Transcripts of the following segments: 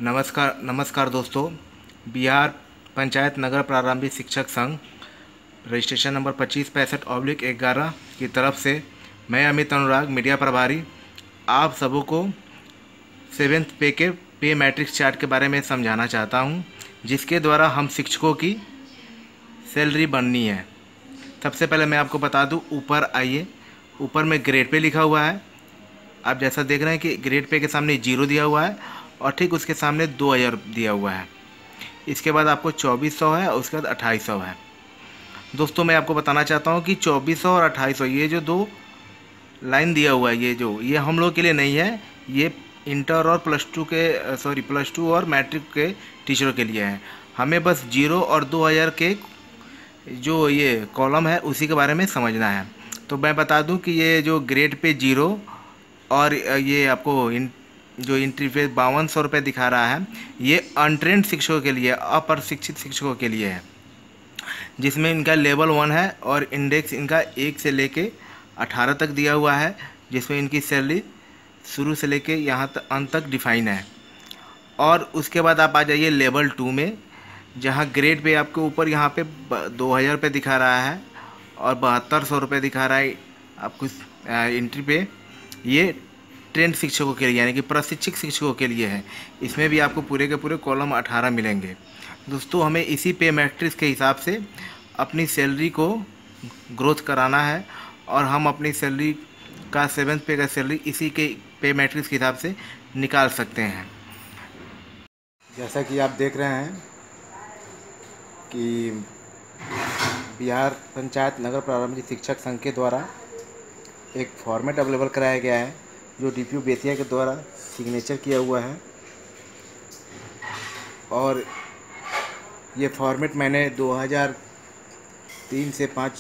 नमस्कार दोस्तों। बिहार पंचायत नगर प्रारंभिक शिक्षक संघ रजिस्ट्रेशन नंबर 2565/11 की तरफ से मैं अमित अनुराग मीडिया प्रभारी आप सबों को सेवेंथ पे के पे मैट्रिक्स चार्ट के बारे में समझाना चाहता हूं, जिसके द्वारा हम शिक्षकों की सैलरी बननी है। सबसे पहले मैं आपको बता दूं, ऊपर आइए, ऊपर में ग्रेड पे लिखा हुआ है। आप जैसा देख रहे हैं कि ग्रेड पे के सामने 0 दिया हुआ है और ठीक उसके सामने 2000 दिया हुआ है। इसके बाद आपको 2400 है और उसके बाद 2800 है। दोस्तों मैं आपको बताना चाहता हूँ कि 2400 और 2800 ये जो दो लाइन दिया हुआ है, ये हम लोग के लिए नहीं है, ये इंटर और प्लस टू और मैट्रिक के टीचरों के लिए है। हमें बस 0 और 2000 के जो ये कॉलम है उसी के बारे में समझना है। तो मैं बता दूं कि ये जो ग्रेड पे 0 और ये आपको जो एंट्री पे 5200 रुपये दिखा रहा है, ये अनट्रेंड शिक्षकों के लिए, अप्रशिक्षित शिक्षकों के लिए है, जिसमें इनका लेवल 1 है और इंडेक्स इनका 1 से लेके 18 तक दिया हुआ है, जिसमें इनकी सैलरी शुरू से लेके यहाँ तक अंत तक डिफाइन है। और उसके बाद आप आ जाइए लेवल 2 में, जहाँ ग्रेड पे आपके ऊपर यहाँ पे 2000 रुपये दिखा रहा है और 7200 रुपये दिखा रहा है आपको एंट्री पे। ये ट्रेंड शिक्षकों के लिए यानी कि प्रशिक्षित शिक्षकों के लिए है। इसमें भी आपको पूरे के पूरे कॉलम 18 मिलेंगे। दोस्तों हमें इसी पे मैट्रिक्स के हिसाब से अपनी सैलरी को ग्रोथ कराना है और हम अपनी सैलरी का सेवेंथ पे का सैलरी इसी के पे मैट्रिक्स के हिसाब से निकाल सकते हैं। जैसा कि आप देख रहे हैं कि बिहार पंचायत नगर प्रारंभिक शिक्षक संघ के द्वारा एक फॉर्मेट अवेलेबल कराया गया है, जो डीपीओ बेतिया के द्वारा सिग्नेचर किया हुआ है। और ये फॉर्मेट मैंने 2003 से 5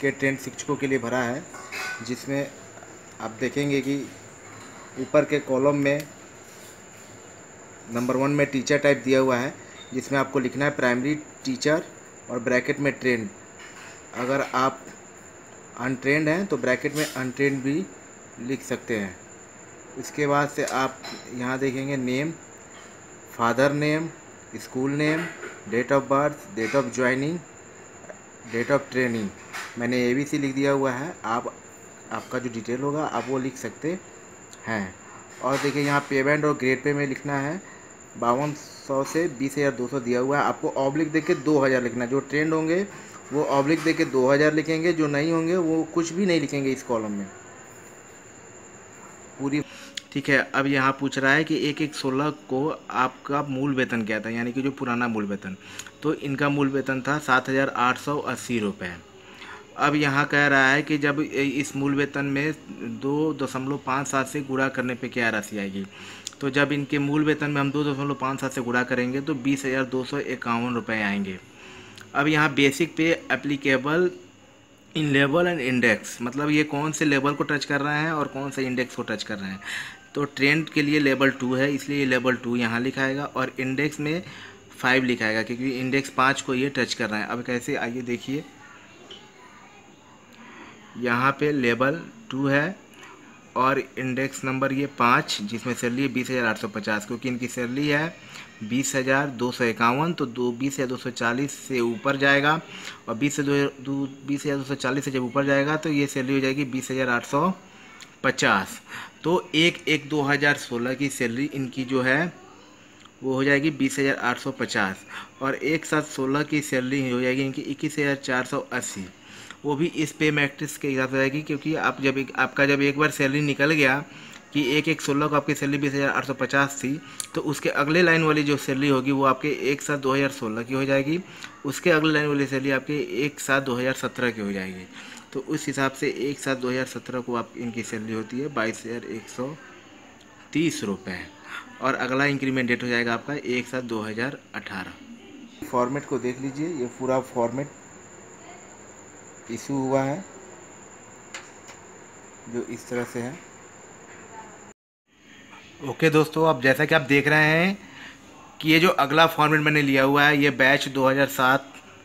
के ट्रेंड शिक्षकों के लिए भरा है, जिसमें आप देखेंगे कि ऊपर के कॉलम में नंबर 1 में टीचर टाइप दिया हुआ है, जिसमें आपको लिखना है प्राइमरी टीचर और ब्रैकेट में ट्रेंड। अगर आप अनट्रेंड हैं तो ब्रैकेट में अनट्रेंड भी लिख सकते हैं। इसके बाद से आप यहाँ देखेंगे name, father name, school name, date of birth, date of joining, date of training. मैंने ABC लिख दिया हुआ है, आपका जो डिटेल होगा आप वो लिख सकते हैं। और देखिए यहाँ पेमेंट और ग्रेड पे में लिखना है 5200 से 20200 दिया हुआ है। आपको ऑब्लिक दे के 2000 लिखना है। जो ट्रेंड होंगे वो ऑब्लिक दे के 2000 लिखेंगे, जो नहीं होंगे वो कुछ भी नहीं लिखेंगे इस कॉलम में पूरी। ठीक है, अब यहाँ पूछ रहा है कि 1/1/16 को आपका मूल वेतन क्या था, यानी कि जो पुराना मूल वेतन, तो इनका मूल वेतन था 7880 रुपये। अब यहाँ कह रहा है कि जब इस मूल वेतन में 2.57 से गुणा करने पे क्या राशि आएगी। तो जब इनके मूल वेतन में हम 2.57 से गुणा करेंगे तो 20,251 रुपये आएंगे। अब यहाँ बेसिक पे applicable in level and index, मतलब ये कौन से लेवल को टच कर रहे हैं और कौन से इंडेक्स को टच कर रहे हैं। तो ट्रेंड के लिए लेवल 2 है, इसलिए ये लेवल 2 यहाँ लिखाएगा और इंडेक्स में 5 लिखाएगा, क्योंकि इंडेक्स 5 को ये टच कर रहे हैं। अब कैसे, आइए देखिए, यहाँ पे लेवल 2 है और इंडेक्स नंबर ये 5, जिसमें सैलरी है 20,850, क्योंकि इनकी सैलरी है 20,251, तो 20,240 से ऊपर जाएगा और 20,240 से जब ऊपर जाएगा तो ये सैलरी हो जाएगी 20,850। तो 1/1/2016 की सैलरी इनकी जो है वो हो जाएगी 20,850 और 1/7/16 की सैलरी हो जाएगी इनकी 21,480। वो भी इस पे मैट्रिक्स के हिसाब से आएगी, क्योंकि आपका जब एक बार सैलरी निकल गया कि 1/1/16 को आपकी सैलरी 20,850 थी, तो उसके अगले लाइन वाली जो सैलरी होगी वो आपके 1/7/2016 की हो जाएगी। उसके अगले लाइन वाली सैलरी आपके 1/7/2017 की हो जाएगी। तो उस हिसाब से 1/7/2017 को आप इनकी सैलरी होती है 22,130 रुपये और अगला इंक्रीमेंट डेट हो जाएगा आपका 1/7/2018। फॉर्मेट को देख लीजिए, ये पूरा फॉर्मेट इशू हुआ है जो इस तरह से है। ओके दोस्तों, अब जैसा कि आप देख रहे हैं कि ये जो अगला फॉर्मेट मैंने लिया हुआ है ये बैच 2007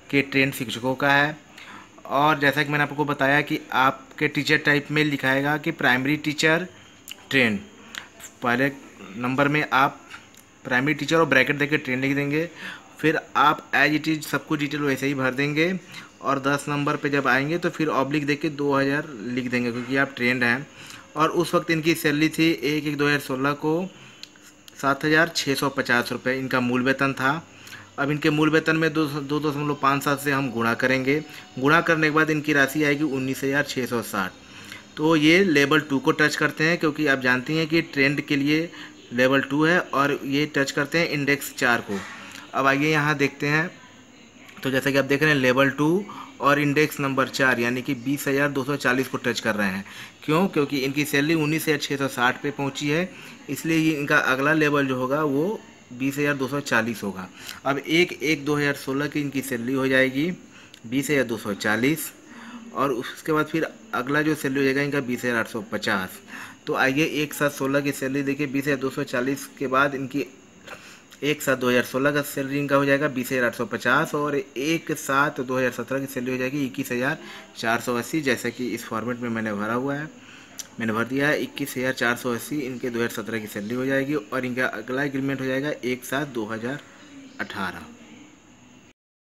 के ट्रेंड शिक्षकों का है। और जैसा कि मैंने आपको बताया कि आपके टीचर टाइप में लिखाएगा कि प्राइमरी टीचर ट्रेंड। पहले नंबर में आप प्राइमरी टीचर और ब्रैकेट देके ट्रेंड लिख देंगे। फिर आप एज इट इज़ सब कुछ डिटेल वैसे ही भर देंगे और 10 नंबर पे जब आएंगे तो फिर ऑब्लिक देके 2000 लिख देंगे क्योंकि आप ट्रेंड हैं। और उस वक्त इनकी सैलरी थी 1/1/2016 को 7,650 रुपये इनका मूल वेतन था। अब इनके मूल वेतन में 2.57 से हम गुणा करेंगे। गुणा करने के बाद इनकी राशि आएगी 19,660। तो ये लेवल 2 को टच करते हैं क्योंकि आप जानती हैं कि ट्रेंड के लिए लेवल 2 है और ये टच करते हैं इंडेक्स 4 को। अब आइए यहाँ देखते हैं। तो जैसा कि आप देख रहे हैं लेवल 2 और इंडेक्स नंबर 4 यानी कि 20,240 को टच कर रहे हैं। क्यों? क्योंकि इनकी सैलरी 19,660 पे पहुंची है, इसलिए ये इनका अगला लेवल जो होगा वो 20,240 होगा। अब 1/1/2016 की इनकी सैलरी हो जाएगी 20,240 और उसके बाद फिर अगला जो सैलरी हो जाएगा इनका 20,850। तो आइए 1/7/16 की सैलरी देखिए। 20,240 के बाद इनकी 1/7/2016 का सैलरी इनका हो जाएगा 20,850 और 1/7/2017 की सैलरी हो जाएगी 21,480। जैसा कि इस फॉर्मेट में मैंने भरा हुआ है, मैंने भर दिया है। 21,480 इनके 2017 की सैलरी हो जाएगी और इनका अगला एग्रीमेंट हो जाएगा 1/7/2018।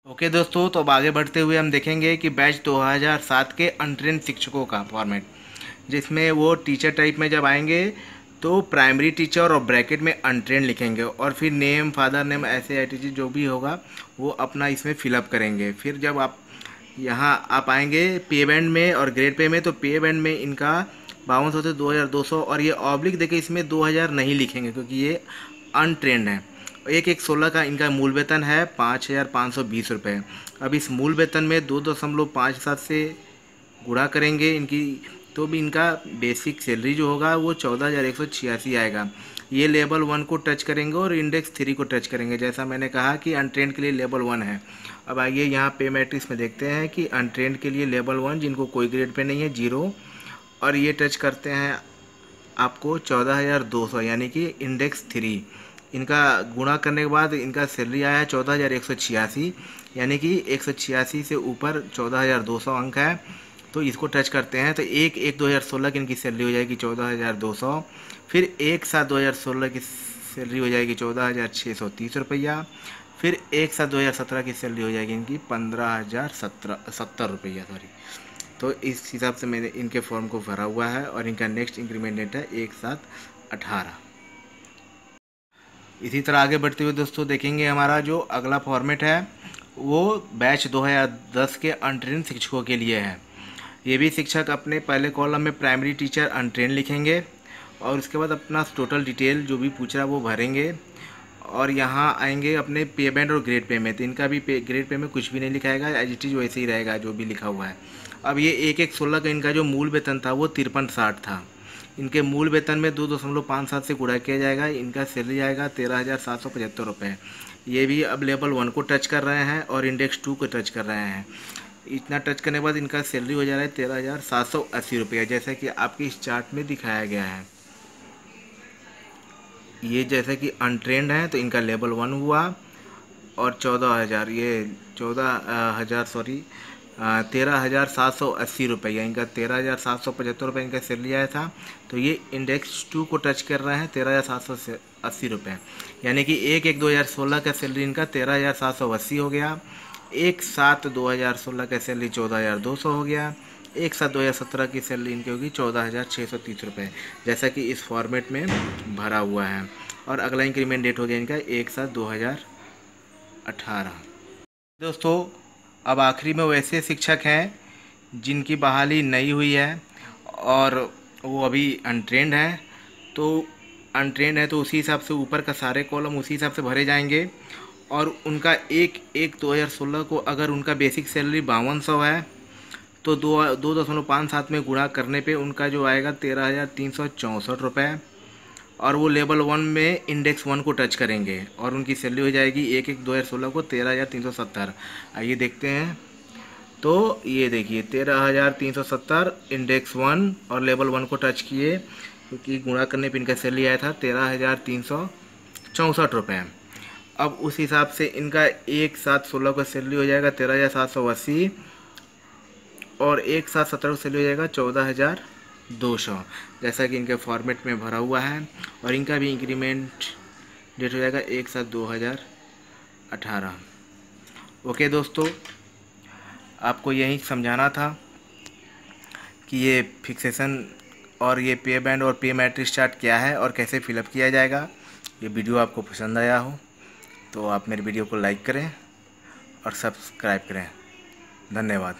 ओके दोस्तों, तो अब आगे बढ़ते हुए हम देखेंगे कि बैच 2007 के अनट्रेंड शिक्षकों का फॉर्मेट, जिसमें वो टीचर टाइप में जब आएंगे तो प्राइमरी टीचर और ब्रैकेट में अनट्रेंड लिखेंगे और फिर नेम, फादर नेम, ऐसे ITC जो भी होगा वो अपना इसमें फिलअप करेंगे। फिर जब आप यहाँ आप आएंगे पे बैंड में और ग्रेड पे में, तो पे बैंड में इनका 5200 से 2200 और ये ऑब्लिक देके इसमें 2000 नहीं लिखेंगे क्योंकि ये अनट्रेंड है। 1/1/16 का इनका मूल वेतन है 5,520 रुपये। अब इस मूल वेतन में 2.57 से गुणा करेंगे इनकी, तो भी इनका बेसिक सैलरी जो होगा वो 14,186 आएगा। ये लेवल 1 को टच करेंगे और इंडेक्स 3 को टच करेंगे, जैसा मैंने कहा कि अनट्रेंड के लिए लेवल 1 है। अब आइए यहाँ पे मैट्रिक्स में देखते हैं कि अनट्रेंड के लिए लेवल 1 जिनको कोई ग्रेड पे नहीं है 0, और ये टच करते हैं आपको 14,200 यानी कि इंडेक्स 3। इनका गुणा करने के बाद इनका सैलरी आया है 14,186 यानी कि 186 से ऊपर 14,200 अंक है, तो इसको टच करते हैं। तो 1/1/2016 की इनकी सैलरी हो जाएगी 14,200। फिर 1/7/2016 की सैलरी हो जाएगी 14,630 रुपया। फिर 1/7/2017 की सैलरी हो जाएगी इनकी 15,070 रुपया, सॉरी। तो इस हिसाब से मैंने इनके फॉर्म को भरा हुआ है और इनका नेक्स्ट इंक्रीमेंट डेट है 1/7/18। इसी तरह आगे बढ़ते हुए दोस्तों देखेंगे हमारा जो अगला फॉर्मेट है वो बैच 2010 के अनट्रेंड शिक्षकों के लिए है। ये भी शिक्षक अपने पहले कॉलम में प्राइमरी टीचर अनट्रेंड लिखेंगे और उसके बाद अपना टोटल डिटेल जो भी पूछ रहा है वो भरेंगे और यहाँ आएंगे अपने पे बैंड और ग्रेड पे में। तो इनका भी ग्रेड पे में कुछ भी नहीं लिखाएगा, एज इट इज़ वैसे ही रहेगा जो भी लिखा हुआ है। अब ये 1/1/16 का इनका जो मूल वेतन था वो 5360 था। इनके मूल वेतन में 2.57 से गुणा किया जाएगा, इनका सैलरी आएगा 13,775 रुपये। ये भी अब लेवल 1 को टच कर रहे हैं और इंडेक्स 2 को टच कर रहे हैं। इतना टच करने के बाद इनका सैलरी हो जा रहा है 13,780 रुपये, जैसा कि आपके इस चार्ट में दिखाया गया है। ये जैसे कि अनट्रेंड है तो इनका लेवल 1 हुआ और 14,000 ये 14,000 सॉरी 13,780 रुपये, इनका 13,775 रुपये इनका सैलरी आया था। तो ये इंडेक्स 2 को टच कर रहे हैं 13,780 रुपये, यानी कि 1/1/2016 का सैलरी इनका 13,780 हो गया। 1/7/2016 का सैलरी 14,200 हो गया। 1/7/2017 की सैलरी इनकी होगी 14,630 रुपये, जैसा कि इस फॉर्मेट में भरा हुआ है। और अगला इंक्रीमेंट डेट हो गया इनका 1/7/2018। दोस्तों अब आखिरी में वैसे शिक्षक हैं जिनकी बहाली नहीं हुई है और वो अभी अनट्रेंड हैं। तो अनट्रेंड है तो उसी हिसाब से ऊपर का सारे कॉलम उसी हिसाब से भरे जाएंगे और उनका 1/1/2016 को अगर उनका बेसिक सैलरी 5200 है तो 2.57 में गुणा करने पे उनका जो आएगा 13,364 रुपये और वो लेवल 1 में इंडेक्स 1 को टच करेंगे और उनकी सैलरी हो जाएगी 1/1/2016 को 13,370। आइए देखते हैं। तो ये देखिए 13,370 इंडेक्स 1 और लेवल 1 को टच किए क्योंकि गुणा करने पे इनका सैलरी आया था 13,364 रुपये। अब उस हिसाब से इनका 1/7/16 का सैलरी हो जाएगा 13,780 और 1/7/17 का सैलरी हो जाएगा 14,200, जैसा कि इनके फॉर्मेट में भरा हुआ है। और इनका भी इंक्रीमेंट डेट हो जाएगा 1/7/2018। ओके दोस्तों, आपको यही समझाना था कि ये फिक्सेशन और ये पे बैंड और पे मैट्रिक्स चार्ट क्या है और कैसे फिलअप किया जाएगा। ये वीडियो आपको पसंद आया हो तो आप मेरे वीडियो को लाइक करें और सब्सक्राइब करें। धन्यवाद।